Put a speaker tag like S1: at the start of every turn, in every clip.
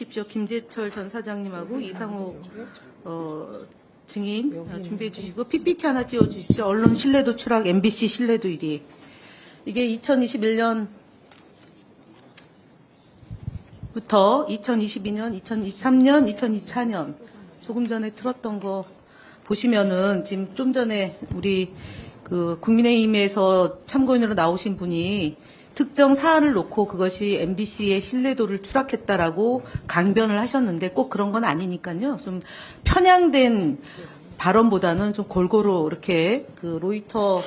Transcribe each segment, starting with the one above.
S1: 주십시오. 김재철 전 사장님하고 이상욱 증인 준비해 주시고 PPT 하나 띄워 주십시오. 언론 신뢰도 추락, MBC 신뢰도 1위. 이게 2021년부터 2022년, 2023년, 2024년 조금 전에 틀었던 거 보시면은 지금 좀 전에 우리 그 국민의힘에서 참고인으로 나오신 분이 특정 사안을 놓고 그것이 MBC의 신뢰도를 추락했다라고 강변을 하셨는데 꼭 그런 건 아니니까요. 좀 편향된 발언보다는 좀 골고루 이렇게 그 로이터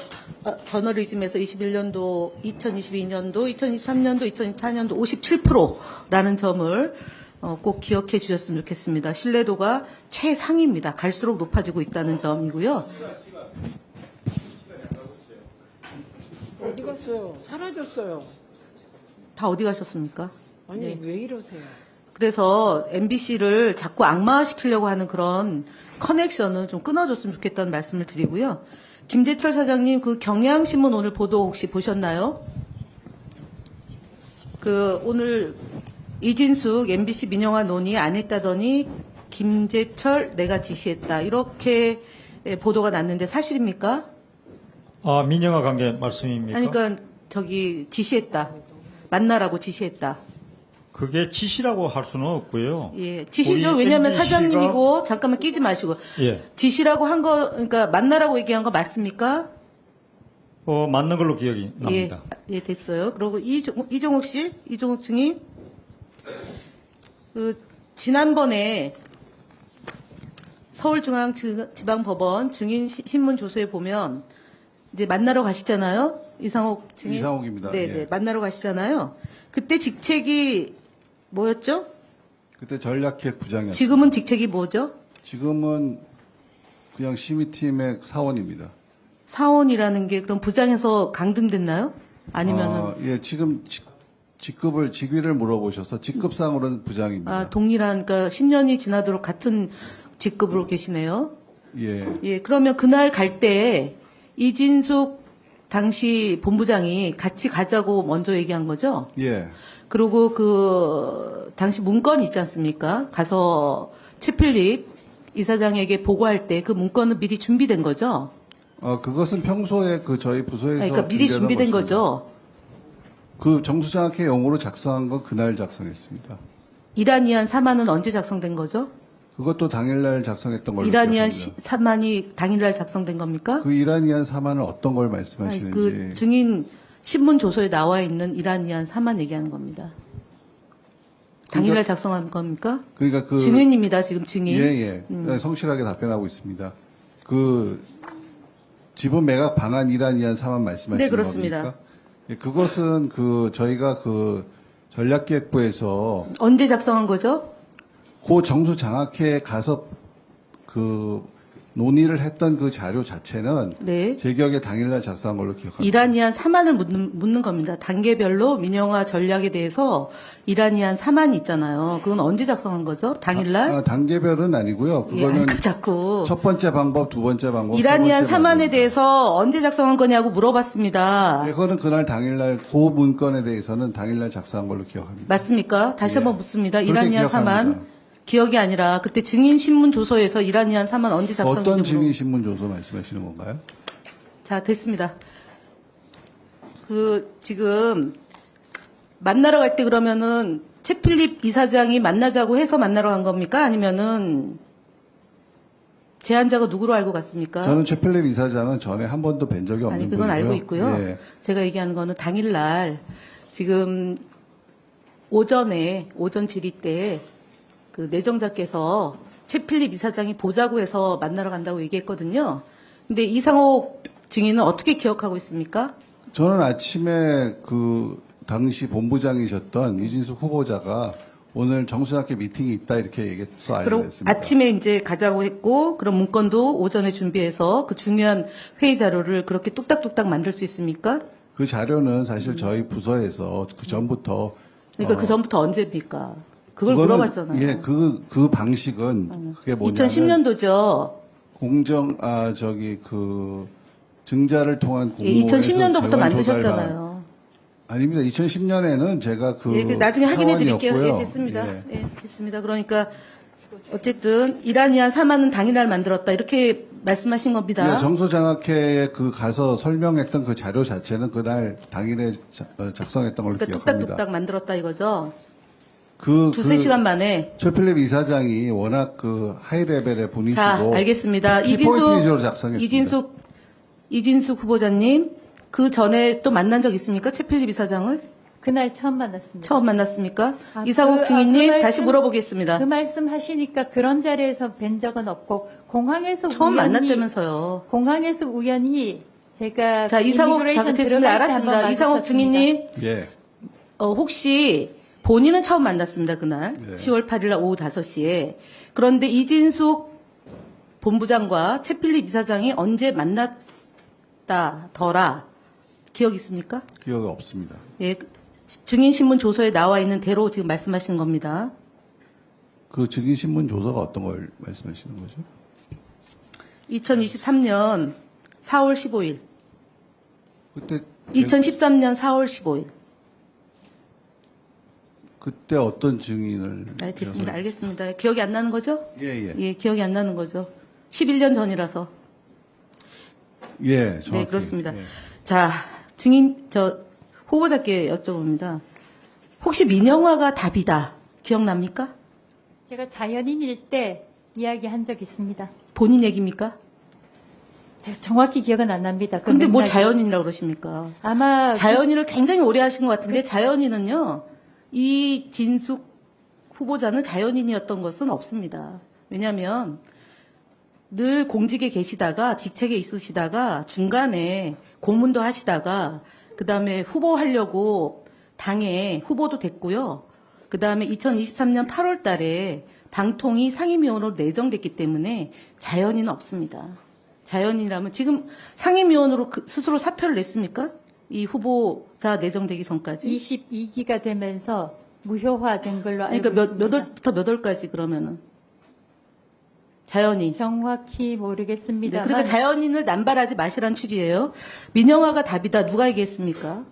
S1: 저널리즘에서 21년도, 2022년도, 2023년도, 2024년도 57%라는 점을 꼭 기억해 주셨으면 좋겠습니다. 신뢰도가 최상입니다. 갈수록 높아지고 있다는 점이고요.
S2: 어디 갔어요? 사라졌어요.
S1: 다 어디 가셨습니까?
S2: 아니
S1: 네.
S2: 왜 이러세요?
S1: 그래서 MBC를 자꾸 악마화시키려고 하는 그런 커넥션은 좀 끊어줬으면 좋겠다는 말씀을 드리고요. 김재철 사장님, 그 경향신문 오늘 보도 혹시 보셨나요? 그 오늘 이진숙 MBC 민영화 논의 안 했다더니 김재철 내가 지시했다 이렇게 보도가 났는데 사실입니까?
S3: 아, 민영화 관계 말씀입니까?
S1: 아니, 그러니까 저기 지시했다. 만나라고 지시했다.
S3: 그게 지시라고 할 수는 없고요.
S1: 예, 지시죠.
S3: 우리
S1: 왜냐하면
S3: MBC 가
S1: 사장님이고 잠깐만 끼지 마시고
S3: 예,
S1: 지시라고 한 거, 그러니까 만나라고 얘기한 거 맞습니까?
S3: 맞는 걸로 기억이 납니다.
S1: 예, 됐어요. 그리고 이종욱 씨, 이종욱 증인, 그 지난번에 서울중앙지방법원 증인 신문 조서에 보면 이제 만나러 가시잖아요. 이상욱 증인.
S4: 이상욱입니다.
S1: 네,
S4: 예.
S1: 네, 만나러 가시잖아요. 그때 직책이 뭐였죠?
S4: 그때 전략기획 부장이었어요.
S1: 지금은 직책이 뭐죠?
S4: 지금은 그냥 심의팀의 사원입니다.
S1: 사원이라는 게 그럼 부장에서 강등됐나요? 아니면은
S4: 예, 지금 직위를 물어보셔서 직급상으로는 부장입니다.
S1: 동일한 그러니까 10년이 지나도록 같은 직급으로 계시네요.
S4: 예.
S1: 예, 그러면 그날 갈 때 이진숙 당시 본부장이 같이 가자고 먼저 얘기한 거죠?
S4: 예.
S1: 그리고 그 당시 문건이 있지 않습니까? 가서 최필립 이사장에게 보고할 때 그 문건은 미리 준비된 거죠?
S4: 그것은 평소에 그 저희 부서에서
S1: 그러니까 미리 준비된
S4: 것입니다.
S1: 거죠?
S4: 그 정수장학회 용어로 작성한 건 그날 작성했습니다.
S1: 이란이안 4만은 언제 작성된 거죠?
S4: 그것도 당일날 작성했던 걸로
S1: 이란이안
S4: 기억합니다.
S1: 4만이 당일날 작성된 겁니까?
S4: 그 이란이안 4만은 어떤 걸
S1: 아니,
S4: 말씀하시는지.
S1: 그 증인 신문 조서에 나와 있는 이란이안 4만 얘기하는 겁니다. 당일날 작성한 겁니까?
S4: 그러니까 그
S1: 증인입니다. 지금 증인.
S4: 예. 성실하게 답변하고 있습니다. 그 지분 매각 방안 이란이안 4만 말씀하시는
S1: 네, 그렇습니다.
S4: 겁니까? 예, 그것은 그 저희가 그 전략기획부에서
S1: 언제 작성한 거죠?
S4: 고 정수장학회에 가서 그 논의를 했던 그 자료 자체는
S1: 네.
S4: 제 기억에 당일날 작성한 걸로 기억합니다.
S1: 이란이안 4만을 묻는 겁니다. 단계별로 민영화 전략에 대해서 이란이안 4만 있잖아요. 그건 언제 작성한 거죠? 당일날?
S4: 단계별은 아니고요.
S1: 예,
S4: 그거는
S1: 그 자꾸
S4: 첫 번째 방법, 두 번째 방법,
S1: 이란이안
S4: 세 번째
S1: 4만에
S4: 방법입니다.
S1: 대해서 언제 작성한 거냐고 물어봤습니다.
S4: 네, 그거는 그날 당일날 그 문건에 대해서는 당일날 작성한 걸로 기억합니다.
S1: 맞습니까? 다시
S4: 예.
S1: 한번 묻습니다.
S4: 그렇게
S1: 이란이안 4만
S4: 기억합니다.
S1: 기억이 아니라 그때 증인 신문 조서에서 이란이안 4만 언제 작성했는지
S4: 어떤 증인 신문 조서 말씀하시는 건가요?
S1: 자, 됐습니다. 그 지금 만나러 갈 때 그러면은 최필립 이사장이 만나자고 해서 만나러 간 겁니까? 아니면은 제안자가 누구로 알고 갔습니까?
S4: 저는 최필립 이사장은 전에 한 번도 뵌 적이 없는
S1: 아니, 그건
S4: 분이고요.
S1: 알고 있고요.
S4: 예.
S1: 제가 얘기하는 거는 당일날 지금 오전 질의 때 그 내정자께서 최필립 이사장이 보자고 해서 만나러 간다고 얘기했거든요. 근데 이상옥 증인은 어떻게 기억하고 있습니까?
S4: 저는 아침에 그 당시 본부장이셨던 이진숙 후보자가 오늘 정수학회 미팅이 있다 이렇게 얘기해서 알게
S1: 그럼
S4: 됐습니다.
S1: 아침에 이제 가자고 했고 그럼 문건도 오전에 준비해서 그 중요한 회의 자료를 그렇게 뚝딱뚝딱 만들 수 있습니까?
S4: 그 자료는 사실 저희 부서에서 그 전부터
S1: 그러니까 그 전부터 언제입니까? 그걸
S4: 그거는,
S1: 물어봤잖아요.
S4: 예, 그 방식은 그게 뭐냐면
S1: 2010년도죠.
S4: 그 증자를 통한 공모에서
S1: 2010년도부터
S4: 재원
S1: 만드셨잖아요.
S4: 아닙니다. 2010년에는 제가 그
S1: 예, 나중에 확인해 드릴게요.
S4: 사원이었고요.
S1: 예, 됐습니다.
S4: 예.
S1: 예, 됐습니다. 그러니까 어쨌든 이란이안 사만은 당일날 만들었다 이렇게 말씀하신 겁니다.
S4: 예, 정소장학회에 그 가서 설명했던 그 자료 자체는 그날 당일에 작성했던 걸로
S1: 그러니까
S4: 기억합니다.
S1: 뚝딱뚝딱 만들었다 이거죠.
S4: 그
S1: 두세 시간 만에.
S4: 최필립 이사장이 워낙 그 하이 레벨의 분이시고
S1: 자, 알겠습니다.
S4: 키포인트 위주로 작성했습니다.
S1: 이진숙 후보자님, 그 전에 또 만난 적 있습니까? 최필립 이사장을?
S5: 그날 처음 만났습니다.
S1: 처음 만났습니까?
S5: 아,
S1: 이상욱 증인님,
S5: 그
S1: 다시
S5: 말씀-
S1: 물어보겠습니다.
S5: 그 말씀 하시니까 그런 자리에서 뵌 적은 없고 공항에서
S1: 처음
S5: 우연히
S1: 만났다면서요.
S5: 공항에서 우연히 제가
S1: 자,
S5: 그
S1: 이상욱,
S5: 이미그레이션
S1: 자, 됐습니다.
S5: 들어갈 때 한번
S1: 알았습니다. 이상욱
S5: 마주쳤습니다.
S1: 증인님,
S4: 예.
S1: 혹시 본인은 처음 만났습니다, 그날.
S4: 네.
S1: 10월 8일 날 오후 5시에. 그런데 이진숙 본부장과 최필립 이사장이 언제 만났다더라. 기억 있습니까?
S4: 기억이 없습니다.
S1: 예, 증인신문 조서에 나와 있는 대로 지금 말씀하시는 겁니다.
S4: 그 증인신문 조서가 어떤 걸 말씀하시는 거죠?
S1: 2023년 4월 15일.
S4: 그때
S1: 2013년 4월 15일.
S4: 그때 어떤 증인을
S1: 네, 됐습니다. 알겠습니다. 기억이 안 나는 거죠?
S4: 예예
S1: 예, 기억이 안 나는 거죠. 11년 전이라서.
S4: 예, 정확히.
S1: 네, 그렇습니다.
S4: 예.
S1: 자, 후보자께 여쭤봅니다. 혹시 민영화가 답이다. 기억납니까?
S5: 제가 자연인일 때 이야기한 적 있습니다.
S1: 본인 얘기입니까?
S5: 제가 정확히 기억은 안 납니다. 그
S1: 근데 뭘
S5: 맥락이.
S1: 자연인이라고 그러십니까?
S5: 아마
S1: 자연인을 굉장히 오래 하신 것 같은데 자연인은요. 이진숙 후보자는 자연인이었던 것은 없습니다. 왜냐하면 늘 공직에 계시다가 직책에 있으시다가 중간에 고문도 하시다가 그다음에 후보하려고 당에 후보도 됐고요. 그다음에 2023년 8월 달에 방통위 상임위원으로 내정됐기 때문에 자연인은 없습니다. 자연인이라면 지금 상임위원으로 스스로 사표를 냈습니까? 이 후보자 내정되기 전까지.
S5: 22기가 되면서 무효화된 걸로 알고
S1: 그러니까
S5: 있습니다.
S1: 몇 월부터 몇 월까지 그러면은 자연인.
S5: 정확히
S1: 네,
S5: 모르겠습니다만
S1: 그러니까 자연인을 남발하지 마시라는 취지예요. 민영화가 답이다. 누가 얘기했습니까?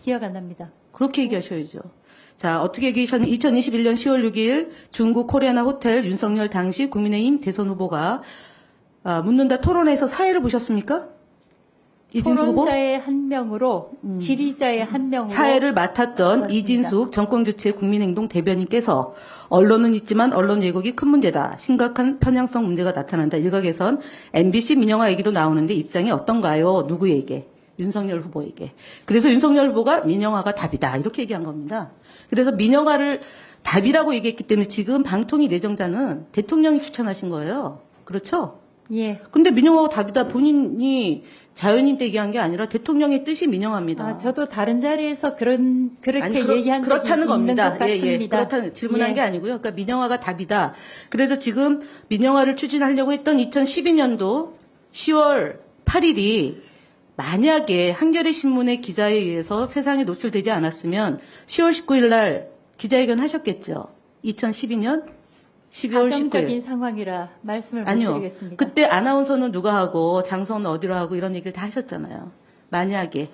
S5: 기억 안 납니다.
S1: 그렇게 얘기하셔야죠. 자, 어떻게 얘기하셨는지 2021년 10월 6일 중국 코리아나 호텔 윤석열 당시 국민의힘 대선 후보가 묻는다 토론에서 사회를 보셨습니까? 이진숙 후보?
S5: 토론자의 한 명으로 질의자의 한 명으로
S1: 사회를 맡았던
S5: 맞습니다.
S1: 이진숙 정권교체 국민행동 대변인께서 언론은 있지만 언론 왜곡이 큰 문제다. 심각한 편향성 문제가 나타난다. 일각에선 MBC 민영화 얘기도 나오는데 입장이 어떤가요? 누구에게? 윤석열 후보에게. 그래서 윤석열 후보가 민영화가 답이다. 이렇게 얘기한 겁니다. 그래서 민영화를 답이라고 얘기했기 때문에 지금 방통위 내정자는 대통령이 추천하신 거예요. 그렇죠?
S5: 예.
S1: 근데 민영화가 답이다. 본인이 자연인 때 얘기한 게 아니라 대통령의 뜻이 민영화입니다.
S5: 아, 저도 다른 자리에서 그렇게
S1: 아니,
S5: 얘기한 적이
S1: 그렇다는
S5: 있는
S1: 겁니다.
S5: 것 같습니다.
S1: 예, 예. 그렇다는 질문한
S5: 예.
S1: 게 아니고요. 그러니까 민영화가 답이다. 그래서 지금 민영화를 추진하려고 했던 2012년도 10월 8일이 만약에 한겨레 신문의 기자에 의해서 세상에 노출되지 않았으면 10월 19일 날 기자회견 하셨겠죠. 2012년 12월 19일.
S5: 가정적인 상황이라 말씀을 못
S1: 아니요.
S5: 드리겠습니다.
S1: 그때 아나운서는 누가 하고 장소는 어디로 하고 이런 얘기를 다 하셨잖아요. 만약에.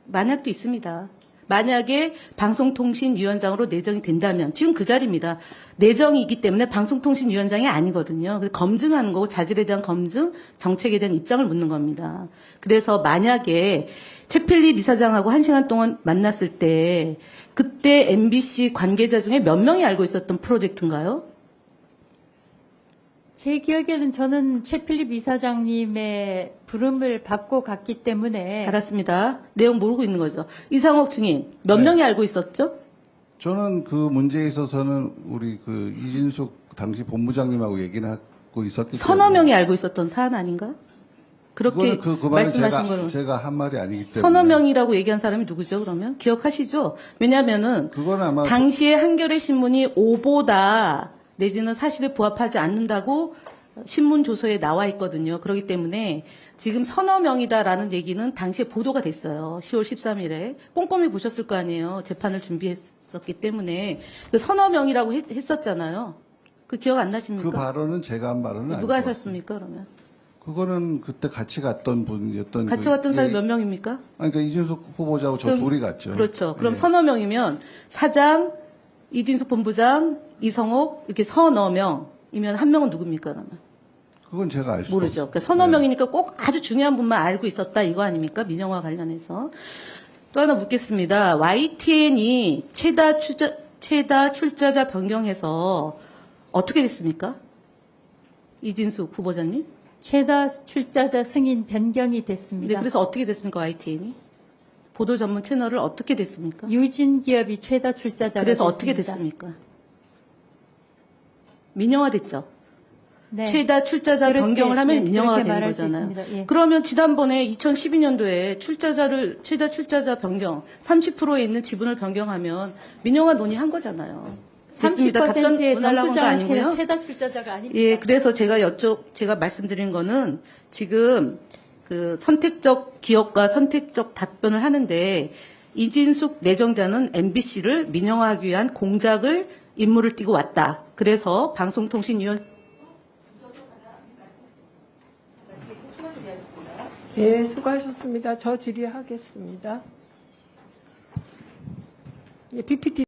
S1: 만약도 있습니다. 만약에 방송통신위원장으로 내정이 된다면 지금 그 자리입니다. 내정이기 때문에 방송통신위원장이 아니거든요. 그래서 검증하는 거고 자질에 대한 검증, 정책에 대한 입장을 묻는 겁니다. 그래서 만약에 최필립 이사장하고 1시간 동안 만났을 때 그때 MBC 관계자 중에 몇 명이 알고 있었던 프로젝트인가요?
S5: 제 기억에는 저는 최필립 이사장님의 부름을 받고 갔기 때문에
S1: 알았습니다. 내용 모르고 있는 거죠. 이상옥 증인 몇
S4: 네.
S1: 명이 알고 있었죠?
S4: 저는 그 문제에 있어서는 우리 그 이진숙 당시 본부장님하고 얘기를 하고 있었기
S1: 서너
S4: 때문에
S1: 명이 알고 있었던 사안 아닌가? 그렇게
S4: 그거는 그 말은
S1: 말씀하신 거는
S4: 제가 한 말이 아니기 때문에
S1: 서너 명이라고 얘기한 사람이 누구죠? 그러면 기억하시죠? 왜냐하면은
S4: 그거는 아마
S1: 당시에 한겨레 신문이 오보다 내지는 사실에 부합하지 않는다고 신문 조서에 나와 있거든요. 그렇기 때문에 지금 서너 명이다라는 얘기는 당시에 보도가 됐어요. 10월 13일에 꼼꼼히 보셨을 거 아니에요. 재판을 준비했었기 때문에 그 서너 명이라고 했었잖아요. 그 기억 안 나십니까?
S4: 그 발언은 제가 한 발언은 아니고
S1: 누가 하셨습니까? 그러면
S4: 그거는 그때 같이 갔던 분이었던
S1: 같이
S4: 그-
S1: 갔던 사람이
S4: 예,
S1: 몇 명입니까?
S4: 아니, 그러니까 이준석 후보자하고 저
S1: 그럼-
S4: 둘이 갔죠.
S1: 그렇죠. 그럼
S4: 예.
S1: 서너 명이면 사장, 이진숙 본부장, 이성옥 이렇게 서너 명이면 한 명은 누굽니까? 그러면
S4: 그건 제가 알 수
S1: 모르죠.
S4: 없어요.
S1: 그러니까 서너
S4: 네.
S1: 명이니까 꼭 아주 중요한 분만 알고 있었다 이거 아닙니까? 민영화 관련해서. 또 하나 묻겠습니다. YTN이 최다 출자자 변경해서 어떻게 됐습니까? 이진숙 후보자님?
S5: 최다 출자자 승인 변경이
S1: 네,
S5: 됐습니다.
S1: 그래서 어떻게 됐습니까? YTN이? 보도 전문 채널을 어떻게 됐습니까?
S5: 유진 기업이 최다 출자자가
S1: 그래서
S5: 됐습니다.
S1: 어떻게 됐습니까? 민영화 됐죠.
S5: 네.
S1: 최다 출자자
S5: 그렇게,
S1: 변경을 하면
S5: 네,
S1: 민영화가
S5: 그렇게
S1: 되는
S5: 말할 수
S1: 거잖아요.
S5: 있습니다. 예.
S1: 그러면 지난번에 2012년도에 최다 출자자 변경 30%에 있는 지분을 변경하면 민영화 논의한 거잖아요. 됐습니다. 답변
S5: 30%의
S1: 원하려고 한 거 아니고요.
S5: 정수장한테는 최다 출자자가 아닙니다.
S1: 예, 그래서 제가 말씀드린 거는 지금 그 선택적 기억과 선택적 답변을 하는데 이진숙 내정자는 MBC를 민영화하기 위한 공작을 임무를 띠고 왔다. 그래서 방송통신위원
S2: 예, 수고하셨습니다. 저 질의하겠습니다. 예, PPT